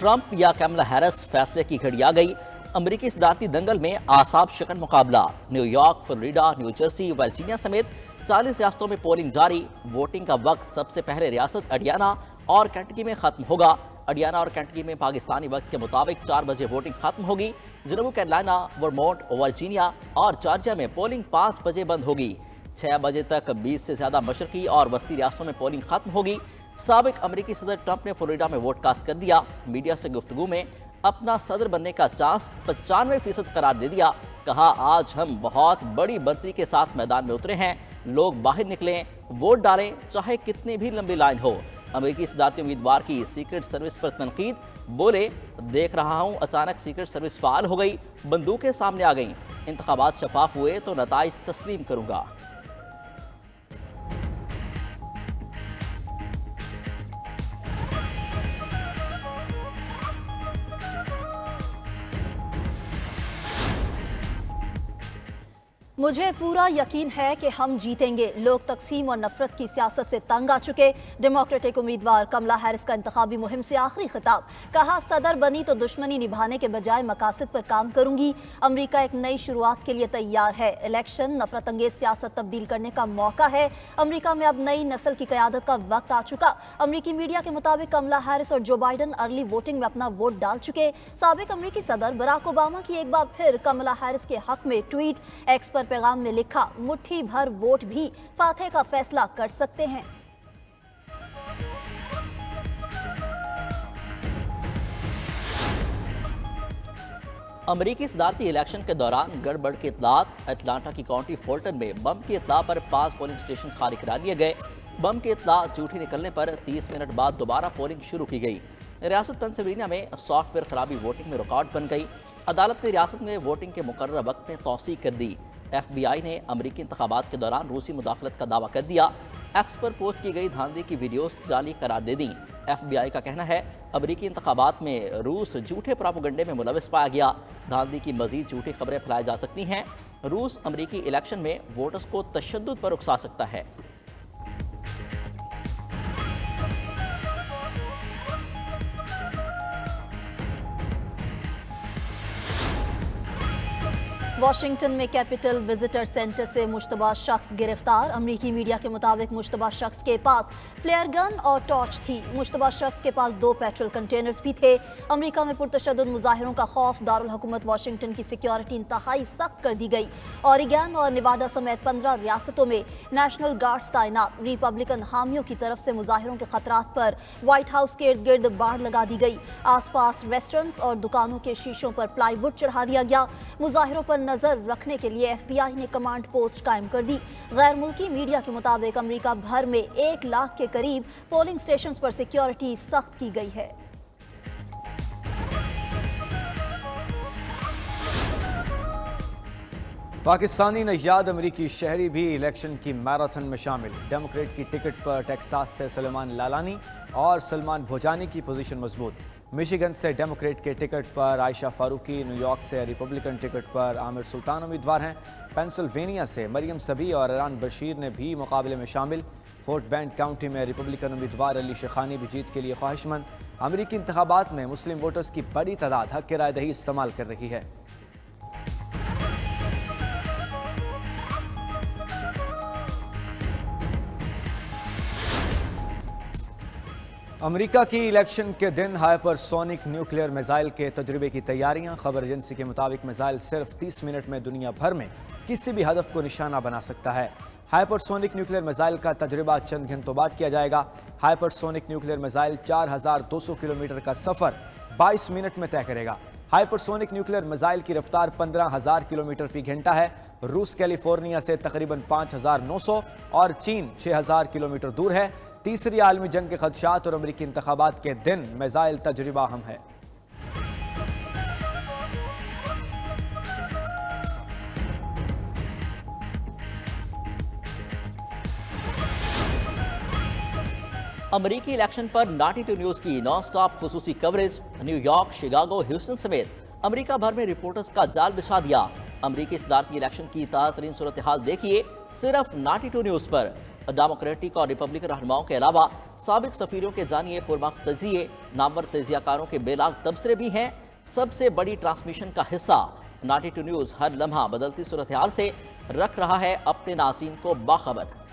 Trump या कमला Harris, फैसले की घड़ी आ गई। अमेरिकी सदारती दंगल में आसाब शिकन मुकाबला। New York, Florida, new Jersey, Virginia समेत 40 रियासतों में पोलिंग जारी। वोटिंग का वक्त सबसे पहले रियासत अडियाना और कैंटकी में खत्म होगा। अडियाना और कैंटकी में पाकिस्तानी वक्त के मुताबिक 4 बजे वोटिंग खत्म होगी। जनूबी कैरोलिना, वर्मोंट, वर्जीनिया और जॉर्जिया में पोलिंग 5 बजे बंद होगी। 6 बजे तक 20 से ज्यादा मशरकी और वस्ती रियासतों में पोलिंग खत्म होगी। साबिक अमेरिकी सदर ट्रंप ने फ्लोरिडा में वोट कास्ट कर दिया। मीडिया से गुफ्तगू में अपना सदर बनने का चांस 95% करार दे दिया। कहा, आज हम बहुत बड़ी बढ़ती के साथ मैदान में उतरे हैं। लोग बाहर निकलें, वोट डालें, चाहे कितनी भी लंबी लाइन हो। अमेरिकी सदारती उम्मीदवार की सीक्रेट सर्विस पर तनकीद। बोले, देख रहा हूं अचानक सीक्रेट सर्विस फाल हो गई, बंदूकें सामने आ गईं। इंतखाबात शफाफ हुए तो नताइज तस्लीम करूंगा। मुझे पूरा यकीन है कि हम जीतेंगे। लोग तकसीम और नफरत की सियासत से तंग आ चुके। डेमोक्रेटिक उम्मीदवार कमला हैरिस का इंतखाबी मुहिम से आखिरी खिताब। कहा, सदर बनी तो दुश्मनी निभाने के बजाय मकासद पर काम करूंगी। अमेरिका एक नई शुरुआत के लिए तैयार है। इलेक्शन नफरत अंगेज सियासत तब्दील करने का मौका है। अमेरिका में अब नई नस्ल की क़यादत का वक्त आ चुका। अमेरिकी मीडिया के मुताबिक कमला हैरिस और जो बाइडन अर्ली वोटिंग में अपना वोट डाल चुके। साबिक अमेरिकी सदर बराक ओबामा की एक बार फिर कमला हैरिस के हक में ट्वीट। एक्स पर पैगाम में लिखा, मुट्ठी भर वोट भी फातह का फैसला कर सकते हैं। अमेरिकी सदारती इलेक्शन के दौरान गड़बड़ की इत्तलात। अटलांटा की काउंटी फोल्टन में बम की इत्तला पर 5 पोलिंग स्टेशन खाली करा दिए गए। बम की इत्तला झूठी निकलने पर 30 मिनट बाद दोबारा पोलिंग शुरू की गई। रियासत पेंसिल्वेनिया में सॉफ्टवेयर खराबी वोटिंग में रुकावट बन गई। अदालत ने रियासत में वोटिंग के मुकर्रर वक्त में तौसीक कर दी। FBI ने अमेरिकी इंतखाबात के दौरान रूसी मुदाखलत का दावा कर दिया। एक्स पर पोस्ट की गई धांधली की वीडियोस जाली करार दे दी। FBI का कहना है, अमेरिकी इंतखाबात में रूस झूठे प्रोपेगेंडे में मुलविस पाया गया। धांधली की मजीद झूठी खबरें फैलाई जा सकती हैं। रूस अमेरिकी इलेक्शन में वोटर्स को तशद्दुद पर उकसा सकता है। वाशिंगटन में कैपिटल विजिटर सेंटर से मुश्तबा शख्स गिरफ्तार। अमेरिकी मीडिया के मुताबिक मुश्तबा शख्स के पास फ्लेयर गन और टॉर्च थी। मुश्तबा शख्स के पास 2 पेट्रोल कंटेनर्स भी थे। अमेरिका में पुरतशद्दुद मुजाहिरों का खौफ। दारुल हुकूमत वाशिंगटन की सिक्योरिटी इंतहाई सख्त कर दी गई। ऑरिगन और नेवाडा समेत 15 रियासतों में नेशनल गार्ड्स तैनात। रिपब्लिकन हामियों की तरफ से मुजाहिरों के खतरात पर व्हाइट हाउस के इर्द गिर्द बाड़ लगा दी गई। आसपास रेस्टोरेंट्स और दुकानों के शीशों पर प्लाईवुड चढ़ा दिया गया। मुजाहिरों पर नजर रखने के लिए FBI ने कमांड पोस्ट कायम कर दी। गैर मुल्की मीडिया के मुताबिक अमेरिका भर में 1 लाख के करीब पोलिंग स्टेशंस पर सिक्योरिटी सख्त की गई है। पाकिस्तानी नयाद अमेरिकी शहरी भी इलेक्शन की मैराथन में शामिल। डेमोक्रेट की टिकट पर टेक्सास से सलेमान लालानी और सलमान भोजानी की पोजीशन मजबूत। मिशिगन से डेमोक्रेट के टिकट पर आयशा फारूकी, न्यूयॉर्क से रिपब्लिकन टिकट पर आमिर सुल्तान उम्मीदवार हैं। पेंसिल्वेनिया से मरियम सबी और इरान बशीर ने भी मुकाबले में शामिल। फोर्ट बेंड काउंटी में रिपब्लिकन उम्मीदवार अली शेखानी भी जीत के लिए ख्वाहिशमंद। अमेरिकी इंतखाबात में मुस्लिम वोटर्स की बड़ी तादाद हक की रायदही इस्तेमाल कर रही है। अमेरिका की इलेक्शन के दिन हाइपरसोनिक न्यूक्लियर मिसाइल के तजुर्बे की तैयारियां। खबर एजेंसी के मुताबिक मिसाइल सिर्फ 30 मिनट में दुनिया भर में किसी भी हदफ को निशाना बना सकता है। हाइपरसोनिक न्यूक्लियर मिसाइल का तजुर्बा चंद घंटों बाद किया जाएगा। हाइपरसोनिक न्यूक्लियर मिसाइल 4200 किलोमीटर का सफर 22 मिनट में तय करेगा। हाइपरसोनिक न्यूक्लियर मिसाइल की रफ्तार 15000 किलोमीटर फी घंटा है। रूस कैलिफोर्निया से तकरीबन 5900 और चीन 6000 किलोमीटर दूर है। तीसरी आलमी जंग के खदशात और अमेरिकी इंतखाबात के दिन मिसाइल तजुर्बा अहम है। अमेरिकी इलेक्शन पर 92 न्यूज की नॉन स्टॉप खुसूसी कवरेज। न्यूयॉर्क, शिकागो, ह्यूस्टन समेत अमेरिका भर में रिपोर्टर्स का जाल बिछा दिया। अमेरिकी सदारती इलेक्शन की ताज़ा तरीन सूरत हाल देखिए सिर्फ 92 न्यूज पर। डेमोक्रेटिक और रिपब्लिकन रहनुमाओं के अलावा साबिक सफीरों के जानिए पुरमार्क्स तजिए, नामवर तजियाकारों के बेलाग तबसरे भी हैं। सबसे बड़ी ट्रांसमिशन का हिस्सा 92 न्यूज़ हर लम्हा बदलती सूरत हाल से रख रहा है अपने नाज़रीन को बाखबर।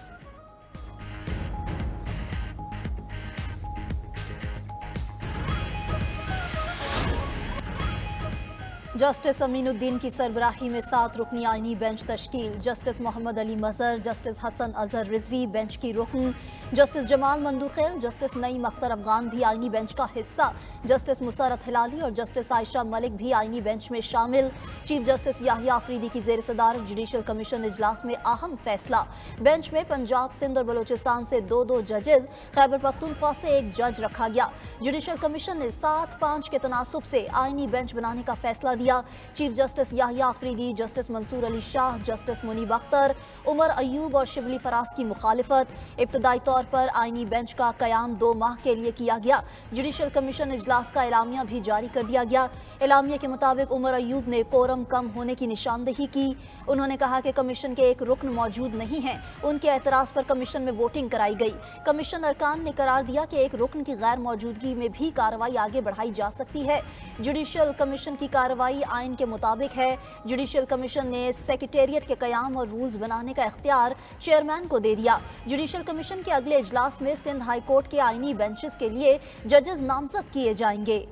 जस्टिस अमीनुद्दीन की सरबराही में 7 रुकनी आईनी बेंच तश्कील। जस्टिस मोहम्मद अली मजहर, जस्टिस हसन अजहर रिजवी बेंच की रुकन, जस्टिस जमाल मंदूखेल, जस्टिस नईम अख्तर अफगान भी आईनी बेंच का हिस्सा, जस्टिस मुसरत हिलाली और जस्टिस आयशा मलिक भी आईनी बेंच में शामिल। चीफ जस्टिस याहिया अफरीदी की जेर सदारत जुडिशल कमीशन इजलास में अहम फैसला। बेंच में पंजाब, सिंध और बलोचिस्तान से 2-2 जजेस, खैबर पख्तूनख्वा से 1 जज रखा गया। जुडिशल कमीशन ने 7-5 के तनासुब से आईनी बेंच बनाने का फैसला दिया। Chief justice Yahya Afridi, justice Mansoor Ali Shah, justice Munib Akhtar, Umar Ayub और शिबली फराज की मुखालिफत। इब्तदाई तौर पर आईनी बेंच का कयाम 2 माह के लिए किया गया। जुडिशल कमीशन इजलास का एलामिया भी जारी कर दिया गया। एलामिया के मुताबिक उमर अयूब ने कोरम कम होने की निशानदेही की। उन्होंने कहा कि कमीशन के एक रुकन मौजूद नहीं है। उनके एतराज पर कमीशन में वोटिंग कराई गई। कमीशन अरकान ने करार दिया कि एक रुकन की गैर मौजूदगी में भी कार्रवाई आगे बढ़ाई जा सकती है। जुडिशल कमीशन की कार्रवाई आइन के मुताबिक है। जुडिशल कमीशन ने सेक्रेटेरिएट के कयाम और रूल्स बनाने का इख्तियार चेयरमैन को दे दिया। जुडिशल कमीशन के अगले इजलास में सिंध हाई कोर्ट के आईनी बेंचेस के लिए जजेस नामजद किए जाएंगे।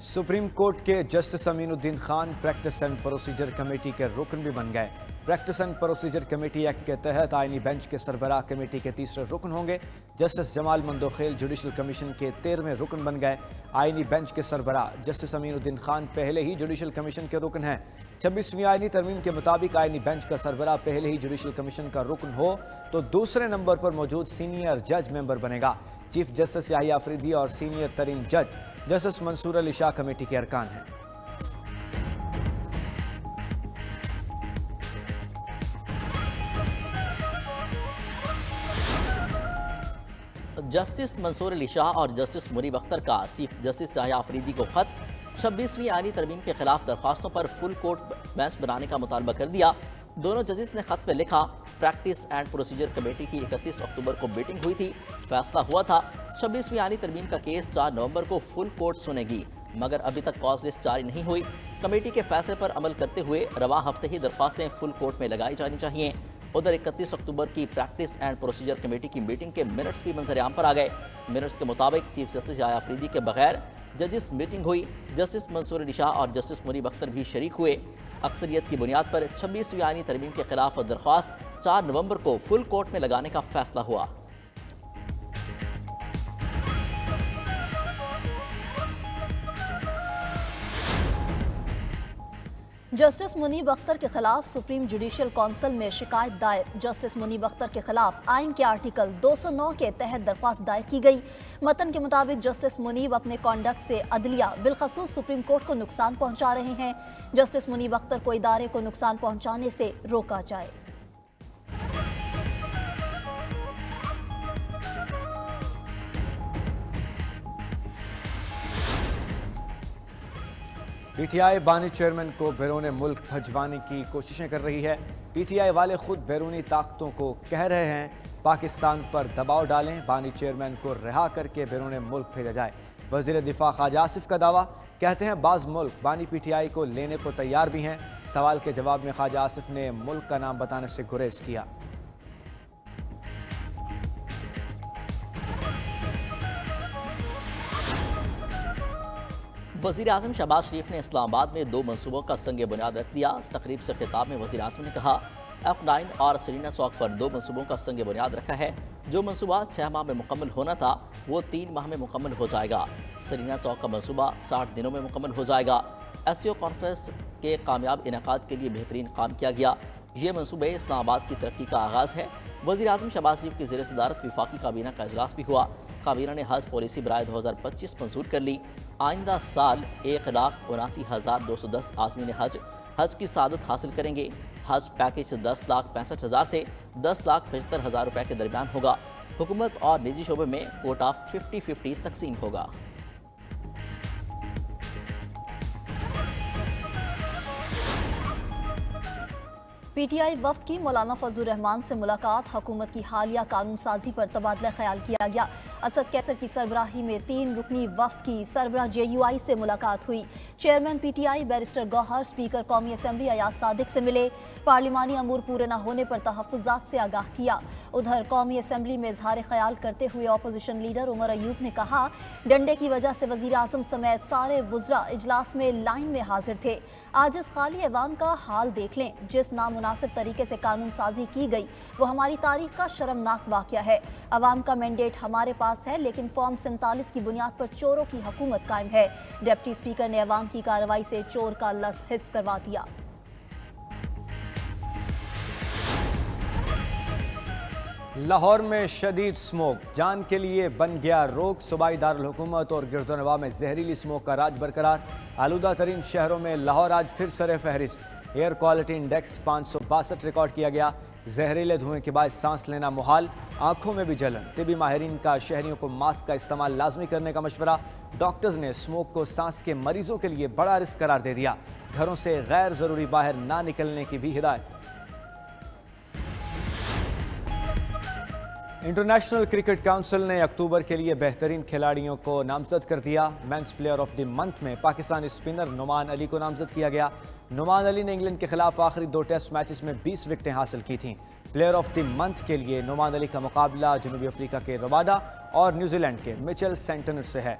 सुप्रीम कोर्ट के justice Aminuddin Khan practice and procedure committee के रुकन भी बन गए। Practice and procedure committee act के तहत आईनी बेंच के सरबराह कमेटी के तीसरे रुकन होंगे। Justice Jamal Mandokhel judicial commission के 13वें रुकन बन गए। आईनी बेंच के सरबराह जस्टिस अमीनुद्दीन खान पहले ही जुडिशल कमीशन के रुकन हैं। 26वीं आईनी तरमीम के मुताबिक आईनी बेंच का सरबराह पहले ही जुडिशल कमीशन का रुकन हो तो दूसरे नंबर पर मौजूद सीनियर जज मेंबर बनेगा। चीफ जस्टिस याहिया अफरीदी और सीनियर तरीन जज जस्टिस मंसूर अली शाह कमेटी के अरकान हैं। जस्टिस मंसूर अली शाह और जस्टिस मुनीब अख्तर का चीफ जस्टिस याहिया अफरीदी को खत। 26वीं आईनी तरमीम के खिलाफ दरख्वास्तों पर फुल कोर्ट बेंच बनाने का मुतालबा कर दिया। दोनों जजेस ने खत में लिखा, प्रैक्टिस एंड प्रोसीजर कमेटी की 31 अक्टूबर को मीटिंग हुई थी। फैसला हुआ था 26वीं आईनी तरमीम का केस 4 नवंबर को फुल कोर्ट सुनेगी, मगर अभी तक कॉज लिस्ट जारी नहीं हुई। कमेटी के फैसले पर अमल करते हुए रवा हफ्ते ही दरख्वास्तें फुल कोर्ट में लगाई जानी चाहिए। उधर 31 अक्टूबर की प्रैक्टिस एंड प्रोसीजर कमेटी की मीटिंग के मिनट्स भी मंजर-ए-आम पर आ गए। मिनट्स के मुताबिक चीफ जस्टिस याहिया अफरीदी के बगैर जजिस मीटिंग हुई। जस्टिस मंसूर अली शाह और जस्टिस मुनीब अख्तर भी शरीक हुए। अक्सरियत की बुनियाद पर 26वीं आईनी तरमीम के खिलाफ दरख्वास्त 4 नवंबर को फुल कोर्ट में लगाने का फैसला हुआ। जस्टिस मुनीब अख्तर के खिलाफ सुप्रीम जुडिशियल काउंसिल में शिकायत दायर। जस्टिस मुनीब अख्तर के खिलाफ आइन के आर्टिकल 209 के तहत दरख्वास्त दायर की गई। मतन के मुताबिक जस्टिस मुनीब अपने कॉन्डक्ट से अदलिया बिलखसूस सुप्रीम कोर्ट को नुकसान पहुंचा रहे हैं। जस्टिस मुनीब अख्तर को इदारे को नुकसान पहुंचाने से रोका जाए। पीटीआई बानी चेयरमैन को बैरून मुल्क भजवाने की कोशिशें कर रही है। पीटीआई वाले खुद बैरूनी ताकतों को कह रहे हैं पाकिस्तान पर दबाव डालें, बानी चेयरमैन को रिहा करके बैरून मुल्क भेजा जाए। वज़ीर दिफा ख्वाजा आसिफ का दावा, कहते हैं बाज़ मुल्क बानी पीटीआई को लेने को तैयार भी हैं। सवाल के जवाब में ख्वाजा आसिफ ने मुल्क का नाम बताने से गुरेज किया। वज़ीर आज़म शहबाज शरीफ ने इस्लामाबाद में 2 मनसूबों का संग बुनियाद रख दिया। तकरीब से खिताब में वज़ीर आज़म ने कहा, F9 और सरीना चौक पर 2 मनसूबों का संग बुनियाद रखा है। जो मनसूबा 6 माह में मुकम्मल होना था वो 3 माह में मुकम्मल हो जाएगा। सरीना चौक का मनसूबा 60 दिनों में मुकम्मल हो जाएगा। SCO कॉन्फ्रेंस के कामयाब इनेकाद के लिए बेहतरीन काम किया गया। ये मनसूबे इस्लामाबाद की तरक्की का आगाज़ है। वज़ीर आज़म शहबाज शरीफ की ज़ेर सदारत वफाकी काबीना का इजलास भी हुआ। काबीना ने हज पॉलिसी बराए 2025 मंजूर कर ली। आइंदा साल 1,79,210 आज़मीन हज की सादत हासिल करेंगे। हज पैकेज 10,65,000 से 10,75,000 रुपये के दरमियान होगा। हुकूमत और निजी शोबे में कोटा 50-50 तकसीम होगा। पीटीआई वफ्द की मौलाना फजलुर रहमान से मुलाकात, हुकूमत की हालिया कानून साजी पर तबादला ख्याल किया गया। असद कैसर की सरबराही में 3 रुकनी वफ्द की सरबराह JUI से मुलाकात हुई। Chairman PTI barrister Gohar speaker कौमी असम्बली अयाज सादिक से मिले। पार्लिमानी अमूर पूरे न होने पर तहफ़्फ़ुज़ात से आगाह किया। उधर कौमी असम्बली में इजहार ख्याल करते हुए अपोजिशन लीडर उमर अयूब ने कहा, डंडे की वजह से वज़ीर आज़म समेत सारे वुज़रा इजलास में लाइन में हाजिर थे। आज इस खाली ऐवान का हाल देख लें। जिस नामुनासिब तरीके से कानून साजी की गई वो हमारी तारीख का शर्मनाक वाक़या है। अवाम का मैंडेट हमारे पास है, लेकिन फॉर्म 47 की बुनियाद पर चोरों की हुकूमत कायम है। डिप्टी स्पीकर ने अवाम की कार्रवाई से चोर का लफ्ज़ हिस्स करवा दिया। लाहौर में शदीद स्मोक, जान के लिए बन गया रोक। सूबाई दारुल हुकूमत और गिरदोनवा में जहरीली स्मोक का राज बरकरार। आलूदा तरीन शहरों में लाहौर आज फिर सरे फहरिस्त। एयर क्वालिटी इंडेक्स 562 रिकॉर्ड किया गया। जहरीले धुएं के बाद सांस लेना मुहाल, आंखों में भी जलन। तिबी माहिरीन का शहरियों को मास्क का इस्तेमाल लाजमी करने का मशवरा। डॉक्टर्स ने स्मोक को सांस के मरीजों के लिए बड़ा रिस्क करार दे दिया। घरों से गैर जरूरी बाहर ना निकलने की भी हिदायत। इंटरनेशनल क्रिकेट काउंसिल ने अक्टूबर के लिए बेहतरीन खिलाड़ियों को नामजद कर दिया। Men's player of the month में पाकिस्तानी स्पिनर नुमान अली को नामजद किया गया। नुमान अली ने इंग्लैंड के खिलाफ आखिरी 2 टेस्ट मैचेस में 20 विकेटें हासिल की थीं। प्लेयर ऑफ द मंथ के लिए नुमान अली का मुकाबला जनूबी अफ्रीका के रवाडा और न्यूजीलैंड के मिचेल सेंटनर से है।